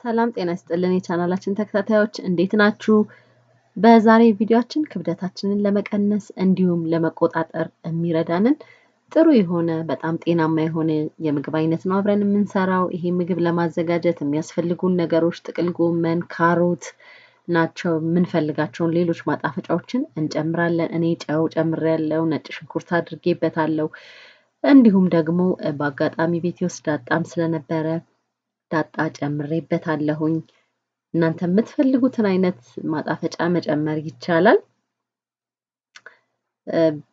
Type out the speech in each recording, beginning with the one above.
ሰላም ጤና ይስጥልን የቻናላችን ተከታታዮች እንዴት ናችሁ? በዛሬ ቪዲዮአችን ክብደታችንን ለመቀነስ እንዲሁም ለመቆጣጠር የሚረዳንን ጥሩ የሆነ በጣም ጤናማ የሆነ የምግብ አይነት ነው አብረን የምንሰራው። ይሄ ምግብ ለማዘጋጀት የሚያስፈልጉን ነገሮች ጥቅል ጎመን፣ ካሮት ናቸው። የምንፈልጋቸውን ሌሎች ማጣፈጫዎችን እንጨምራለን። እኔ ጨው ጨምሬያለሁ፣ ነጭ ሽንኩርት አድርጌበታለሁ። እንዲሁም ደግሞ በአጋጣሚ ቤቴ ውስጥ ዳጣም ስለነበረ ዳጣ ጨምሬበታለሁኝ። እናንተ የምትፈልጉትን አይነት ማጣፈጫ መጨመር ይቻላል።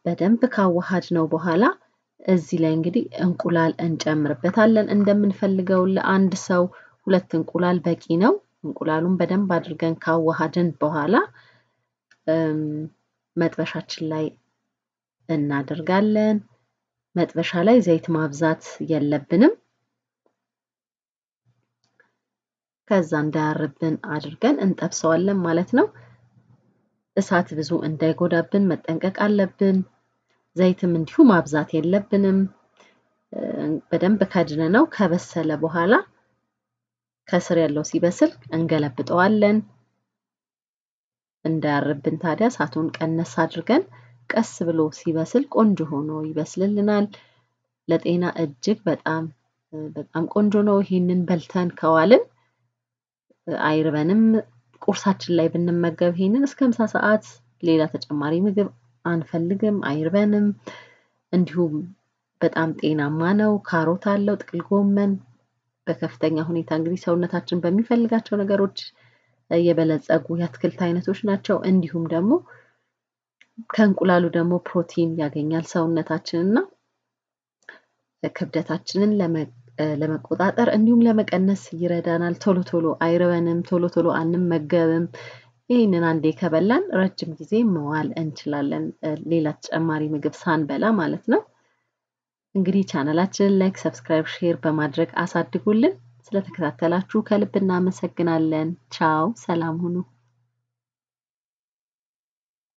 በደንብ ካዋሃድ ነው በኋላ እዚህ ላይ እንግዲህ እንቁላል እንጨምርበታለን። እንደምንፈልገው ለአንድ ሰው 2 እንቁላል በቂ ነው። እንቁላሉን በደንብ አድርገን ካዋሃድን በኋላ መጥበሻችን ላይ እናደርጋለን። መጥበሻ ላይ ዘይት ማብዛት የለብንም። ከዛ እንዳያርብን አድርገን እንጠብሰዋለን ማለት ነው። እሳት ብዙ እንዳይጎዳብን መጠንቀቅ አለብን። ዘይትም እንዲሁ ማብዛት የለብንም። በደንብ ከድነነው ከበሰለ በኋላ ከስር ያለው ሲበስል እንገለብጠዋለን። እንዳያርብን ታዲያ እሳቱን ቀነስ አድርገን ቀስ ብሎ ሲበስል ቆንጆ ሆኖ ይበስልልናል። ለጤና እጅግ በጣም ቆንጆ ነው። ይሄንን በልተን ከዋልን አይርበንም። ቁርሳችን ላይ ብንመገብ ይሄንን እስከ ምሳ ሰዓት ሌላ ተጨማሪ ምግብ አንፈልግም፣ አይርበንም። እንዲሁም በጣም ጤናማ ነው። ካሮት አለው፣ ጥቅል ጎመን በከፍተኛ ሁኔታ እንግዲህ ሰውነታችን በሚፈልጋቸው ነገሮች የበለጸጉ የአትክልት አይነቶች ናቸው። እንዲሁም ደግሞ ከእንቁላሉ ደግሞ ፕሮቲን ያገኛል ሰውነታችንና ክብደታችንን ለመቆጣጠር እንዲሁም ለመቀነስ ይረዳናል። ቶሎ ቶሎ አይርበንም፣ ቶሎ ቶሎ አንመገብም። ይሄንን አንዴ ከበላን ረጅም ጊዜ መዋል እንችላለን፣ ሌላ ተጨማሪ ምግብ ሳንበላ ማለት ነው። እንግዲህ ቻናላችንን ላይክ፣ ሰብስክራይብ፣ ሼር በማድረግ አሳድጉልን። ስለተከታተላችሁ ከልብ እናመሰግናለን። ቻው፣ ሰላም ሁኑ።